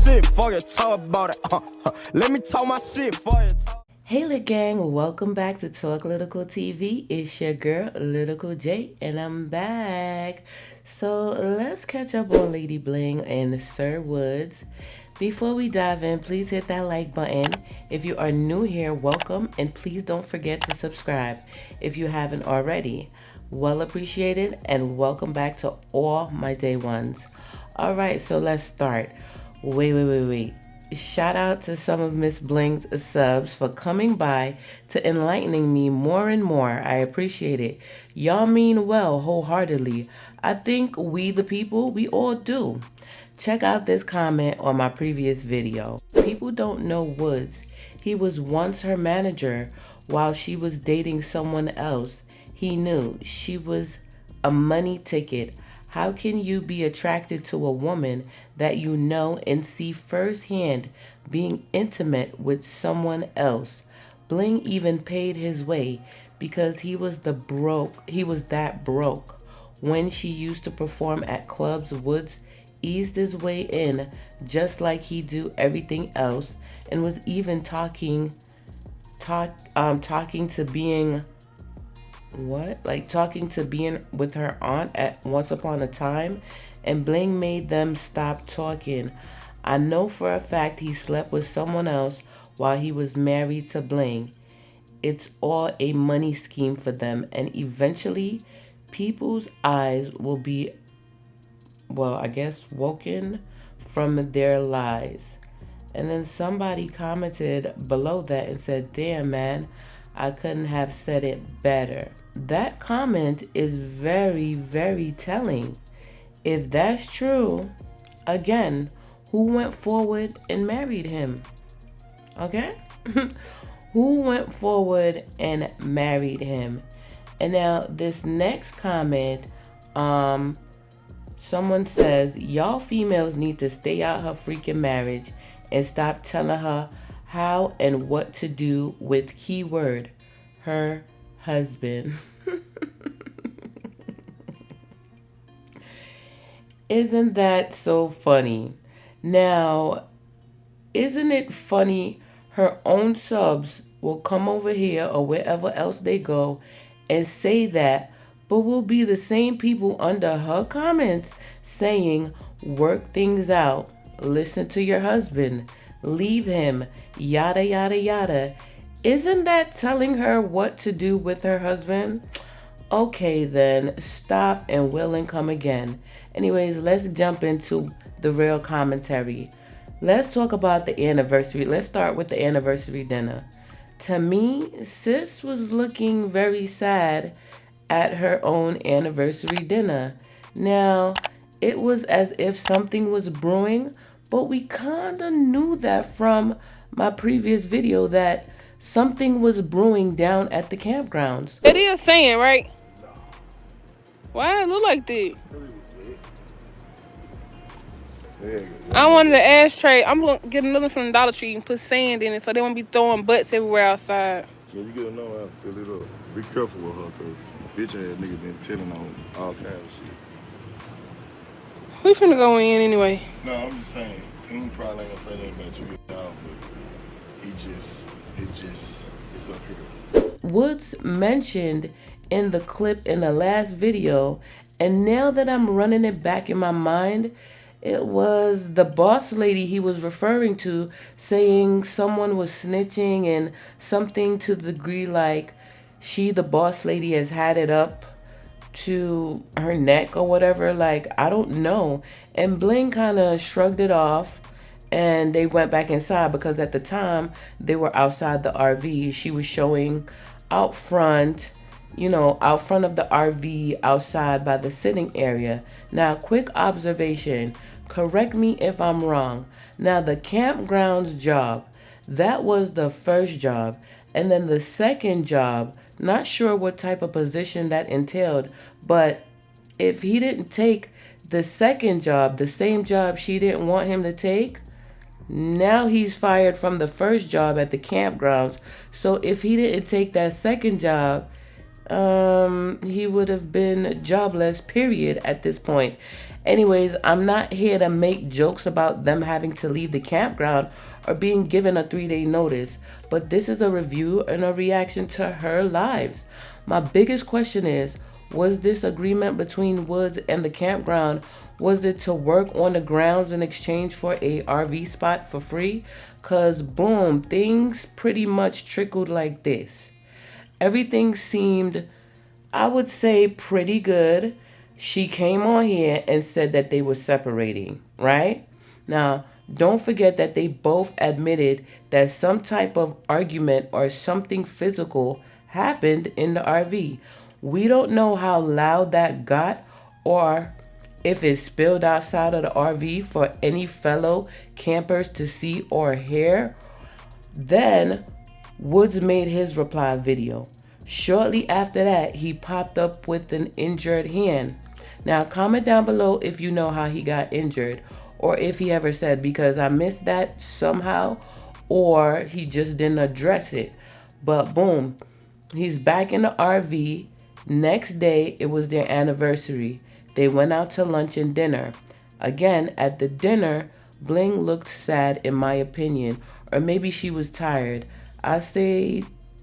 shit before you talk about it. Let me talk my shit before you talk. Hey Lit Gang, welcome back to Talklyticaltv. It's your girl, Lytical J, and I'm back. So let's catch up on Lady Bling and Sir Woods. Before we dive in, please hit that like button. If you are new here, welcome, and please don't forget to subscribe if you haven't already. Well appreciated, and welcome back to all my day ones. Alright, so let's start. Wait. Shout out to some of Miss Bling's subs for coming by to enlightening me more and more. I appreciate it. Y'all mean well wholeheartedly. I think we the people, we all do. Check out this comment on my previous video. People don't know Woods. He was once her manager while she was dating someone else. He knew she was a money ticket. How can you be attracted to a woman that you know and see firsthand being intimate with someone else? Bling even paid his way because he was that broke. When she used to perform at clubs, Woods eased his way in just like he do everything else, and was even talking to being talking to being with her aunt at once upon a time, and Bling made them stop talking. I know for a fact he slept with someone else while he was married to Bling. It's all a money scheme for them, and eventually people's eyes will be, woken from their lies. And then somebody commented below that and said, damn man, I couldn't have said it better. That comment is very, very telling. If that's true, again, who went forward and married him? Okay? Who went forward and married him? And now this next comment, someone says, y'all females need to stay out her freaking marriage and stop telling her how and what to do with keyword, her husband. Isn't that so funny? Now, isn't it funny her own subs will come over here or wherever else they go and say that, but will be the same people under her comments saying, work things out, listen to your husband, leave him, yada, yada, yada. Isn't that telling her what to do with her husband? Okay, then stop and will and come again. Anyways, let's jump into the real commentary. Let's talk about the anniversary. Let's start with the anniversary dinner. To me, sis was looking very sad at her own anniversary dinner. Now, it was as if something was brewing, but we kinda knew that from my previous video that something was brewing down at the campgrounds. It is saying, right? Why it look like that? I wanted an ashtray. I'm gonna get another from the Dollar Tree and put sand in it so they won't be throwing butts everywhere outside. Yeah, you gotta know how to fill it up. Be careful with her, cause bitch ass niggas been telling on all kinds of shit. We finna go in anyway. No, I'm just saying, he probably ain't gonna say nothing about you, y'all, but it's up here. Woods mentioned in the clip in the last video, and now that I'm running it back in my mind, it was the boss lady he was referring to, saying someone was snitching and something to the degree like she, the boss lady, has had it up to her neck or whatever. Like, I don't know. And Bling kind of shrugged it off, and they went back inside because at the time they were outside the RV. She was showing out front of the RV outside by the sitting area. Now, quick observation. Correct me if I'm wrong. Now, the campgrounds job, that was the first job. And then the second job, not sure what type of position that entailed, but if he didn't take the second job, the same job she didn't want him to take, now he's fired from the first job at the campgrounds. So if he didn't take that second job, he would have been jobless, period, at this point. Anyways, I'm not here to make jokes about them having to leave the campground or being given a 3-day notice, but this is a review and a reaction to her lives. My biggest question is, was this agreement between Woods and the campground, was it to work on the grounds in exchange for a RV spot for free? Cause boom, things pretty much trickled like this. Everything seemed, I would say, pretty good. She came on here and said that they were separating, right? Now, don't forget that they both admitted that some type of argument or something physical happened in the RV. We don't know how loud that got or if it spilled outside of the RV for any fellow campers to see or hear. Then Woods made his reply video. Shortly after that, he popped up with an injured hand. Now, comment down below if you know how he got injured or if he ever said, because I missed that somehow, or he just didn't address it. But boom, he's back in the RV. Next day, it was their anniversary. They went out to lunch and dinner. Again, at the dinner, Bling looked sad in my opinion, or maybe she was tired. I say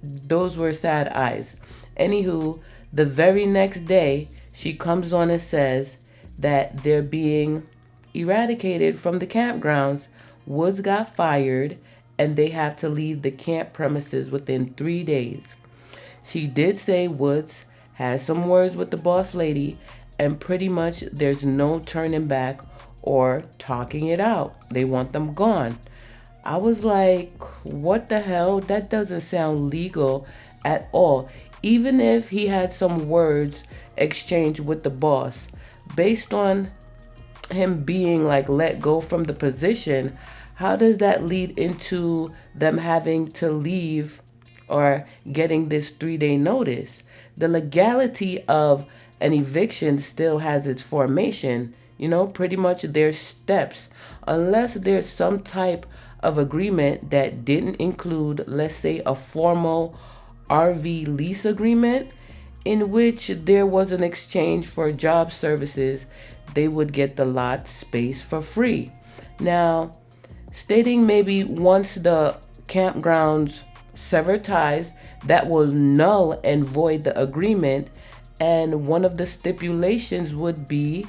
those were sad eyes. Anywho, the very next day, she comes on and says that they're being eradicated from the campgrounds. Woods got fired and they have to leave the camp premises within 3 days. She did say Woods had some words with the boss lady and pretty much there's no turning back or talking it out. They want them gone. I was like, what the hell? That doesn't sound legal at all. Even if he had some words exchanged with the boss, based on him being like let go from the position, how does that lead into them having to leave or getting this 3-day notice? The legality of an eviction still has its formation, pretty much there's steps, unless there's some type of agreement that didn't include, let's say, a formal RV lease agreement in which there was an exchange for job services. They would get the lot space for free. Now, stating maybe once the campgrounds sever ties, that will null and void the agreement, and one of the stipulations would be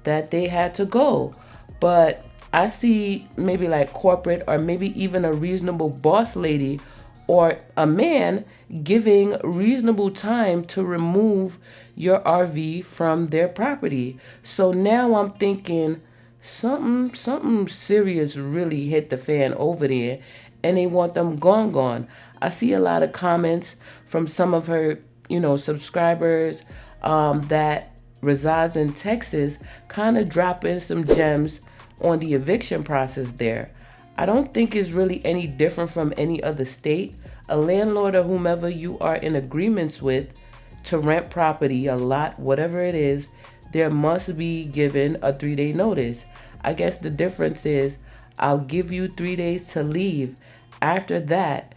that they had to go. But I see maybe like corporate or maybe even a reasonable boss lady or a man giving reasonable time to remove your RV from their property. So now I'm thinking something serious really hit the fan over there and they want them gone. I see a lot of comments from some of her, subscribers that resides in Texas, kind of dropping some gems on the eviction process there. I don't think it's really any different from any other state. A landlord or whomever you are in agreements with to rent property, a lot, whatever it is, there must be given a 3-day notice. I guess the difference is I'll give you 3 days to leave. After that,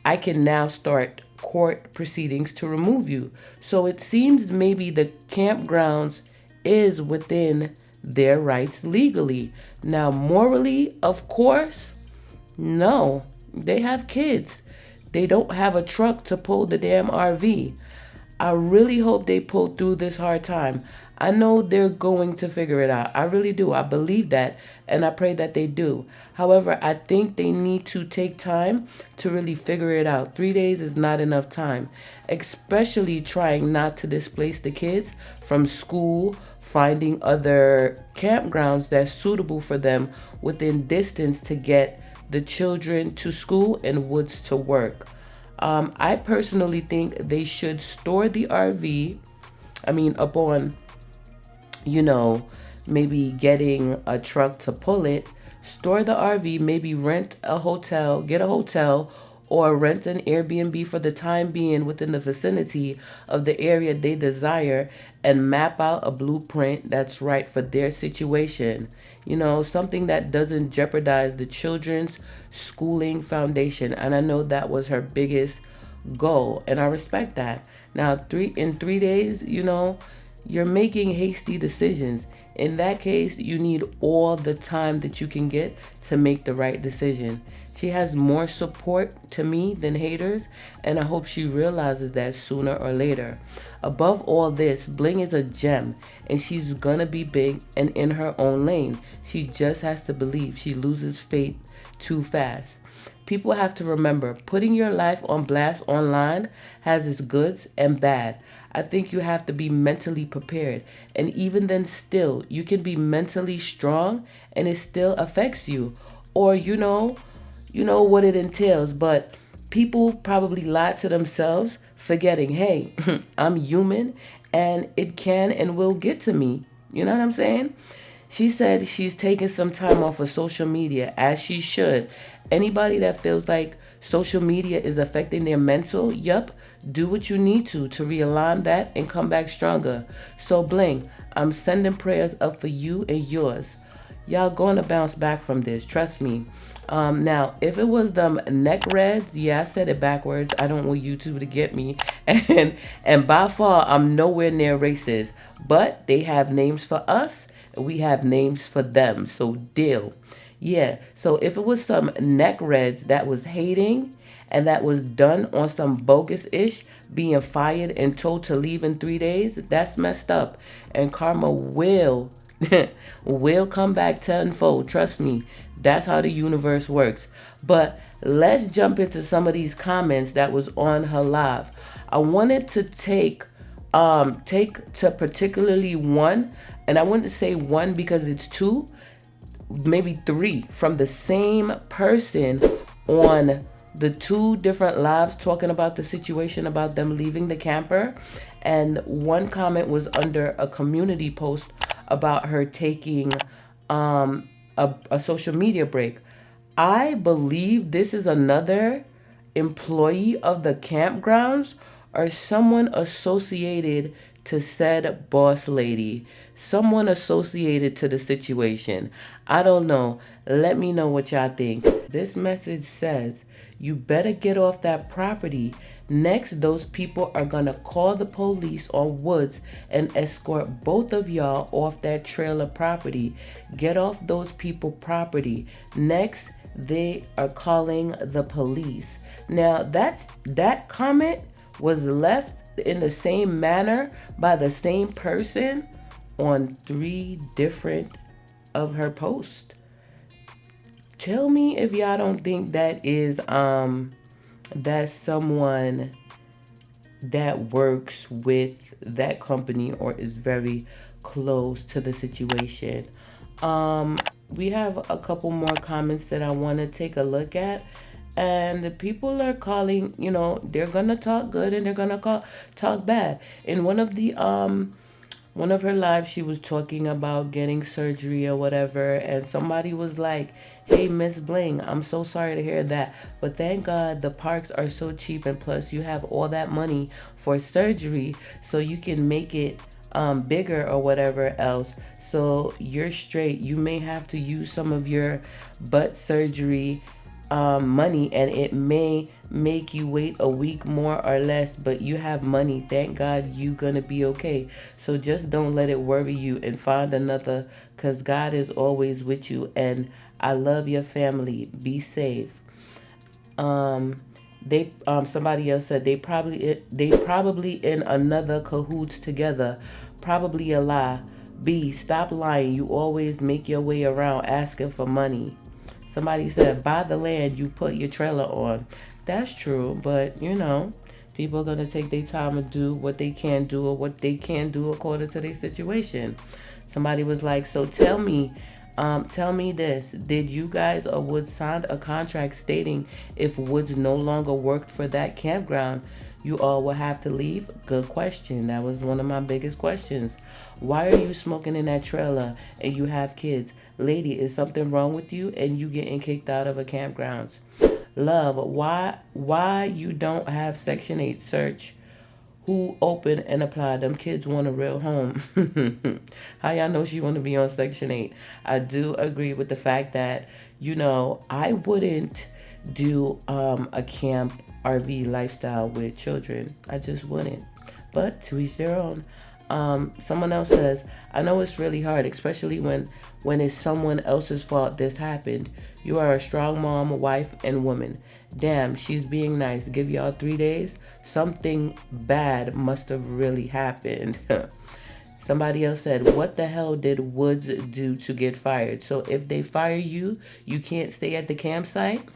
I can now start court proceedings to remove you. So it seems maybe the campgrounds is within their rights legally. Now, morally, of course, no. They have kids. They don't have a truck to pull the damn RV. I really hope they pull through this hard time. I know they're going to figure it out. I really do. I believe that, and I pray that they do. However, I think they need to take time to really figure it out. 3 days is not enough time, especially trying not to displace the kids from school, finding other campgrounds that's suitable for them within distance to get the children to school and Woods to work. I personally think they should store the RV, upon, maybe getting a truck to pull it, store the RV, maybe rent a hotel, get a hotel, or rent an Airbnb for the time being within the vicinity of the area they desire and map out a blueprint that's right for their situation. Something that doesn't jeopardize the children's schooling foundation. And I know that was her biggest goal, and I respect that. Now, in 3 days, You're making hasty decisions. In that case, you need all the time that you can get to make the right decision. She has more support to me than haters, and I hope she realizes that sooner or later. Above all this, Bling is a gem, and she's gonna be big and in her own lane. She just has to believe. She loses faith too fast. People have to remember putting your life on blast online has its goods and bad. I think you have to be mentally prepared. And even then, still, you can be mentally strong and it still affects you. Or, you know what it entails, but people probably lie to themselves, forgetting, hey, I'm human and it can and will get to me. You know what I'm saying? She said she's taking some time off of social media, as she should. Anybody that feels like social media is affecting their mental, yup, do what you need to realign that and come back stronger. So, Bling, I'm sending prayers up for you and yours. Y'all going to bounce back from this, trust me. Now, if it was them neck reds, yeah, I said it backwards. I don't want YouTube to get me. And by far, I'm nowhere near racist. But they have names for us, and we have names for them. So deal. Yeah. So if it was some neck reds that was hating and that was done on some bogus ish, being fired and told to leave in 3 days, that's messed up. And karma will come back tenfold. Trust me. That's how the universe works. But let's jump into some of these comments that was on her live. I wanted to take to particularly one, and I wouldn't say one because it's two, maybe three from the same person on the two different lives talking about the situation about them leaving the camper. And one comment was under a community post about her taking a social media break. I believe this is another employee of the campgrounds or someone associated to said boss lady, someone associated to the situation. I don't know. Let me know what y'all think. This message says, you better get off that property. Next, those people are gonna call the police on Woods and escort both of y'all off that trailer property. Get off those people property. Next, they are calling the police. Now, that comment was left in the same manner by the same person on 3 different of her posts. Tell me if y'all don't think that is that's someone that works with that company or is very close to the situation. We have a couple more comments that I want to take a look at. And the people are calling, they're gonna talk good and they're gonna talk bad. In one of her lives, she was talking about getting surgery or whatever, and somebody was like, hey, Miss Bling, I'm so sorry to hear that, but thank God the parks are so cheap, and plus you have all that money for surgery so you can make it bigger or whatever else. So you're straight. You may have to use some of your butt surgery money, and it may make you wait a week more or less, but you have money. Thank God you gonna be okay. So just don't let it worry you and find another, because God is always with you, and I love your family. Be safe. They somebody else said they probably in another cahoots together. Probably a lie. B, stop lying. You always make your way around asking for money. Somebody said, buy the land you put your trailer on. That's true, but people are going to take their time and do what they can do or what they can do according to their situation. Somebody was like, so tell me this. Did you guys or Woods sign a contract stating if Woods no longer worked for that campground, you all will have to leave? Good question. That was one of my biggest questions. Why are you smoking in that trailer and you have kids? Lady, is something wrong with you and you getting kicked out of a campground? Love, why you don't have Section 8 search? Who open and apply? Them kids want a real home. How y'all know she want to be on Section 8? I do agree with the fact that, I wouldn't do a camp RV lifestyle with children. I just wouldn't. But to each their own. Someone else says, I know it's really hard, especially when it's someone else's fault this happened. You are a strong mom, wife, and woman. Damn, she's being nice. Give y'all 3 days. Something bad must have really happened. Somebody else said, what the hell did Woods do to get fired? So if they fire you, you can't stay at the campsite?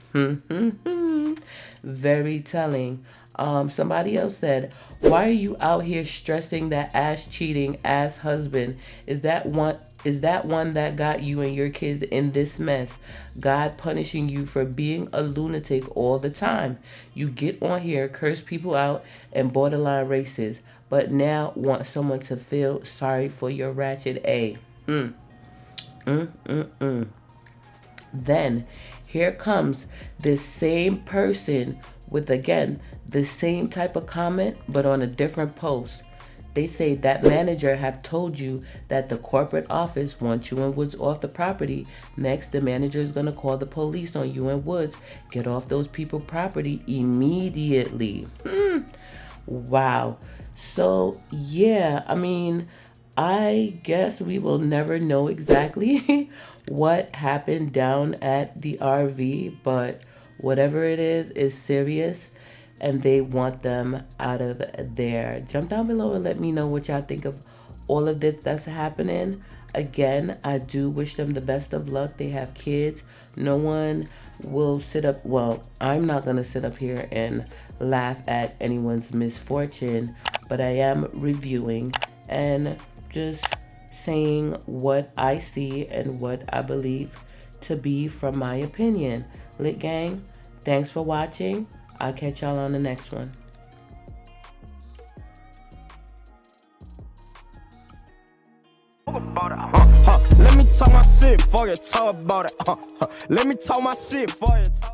Very telling. Somebody else said, why are you out here stressing that ass cheating ass husband? Is that one that got you and your kids in this mess? God punishing you for being a lunatic all the time. You get on here, curse people out, and borderline racist, but now want someone to feel sorry for your ratchet A. Then here comes this same person with, again, the same type of comment, but on a different post. They say that manager have told you that the corporate office wants you and Woods off the property. Next, the manager is going to call the police on you and Woods. Get off those people property immediately. Wow. So, yeah, I mean, I guess we will never know exactly what happened down at the RV, but whatever it is serious, and they want them out of there. Jump down below and let me know what y'all think of all of this that's happening. Again, I do wish them the best of luck. They have kids. No one will sit up, well, I'm not going to sit up here and laugh at anyone's misfortune, but I am reviewing and just saying what I see and what I believe to be from my opinion. Lit gang, thanks for watching. I'll catch y'all on the next one. Let me talk my shit before you talk about it. Let me talk my shit before you talk.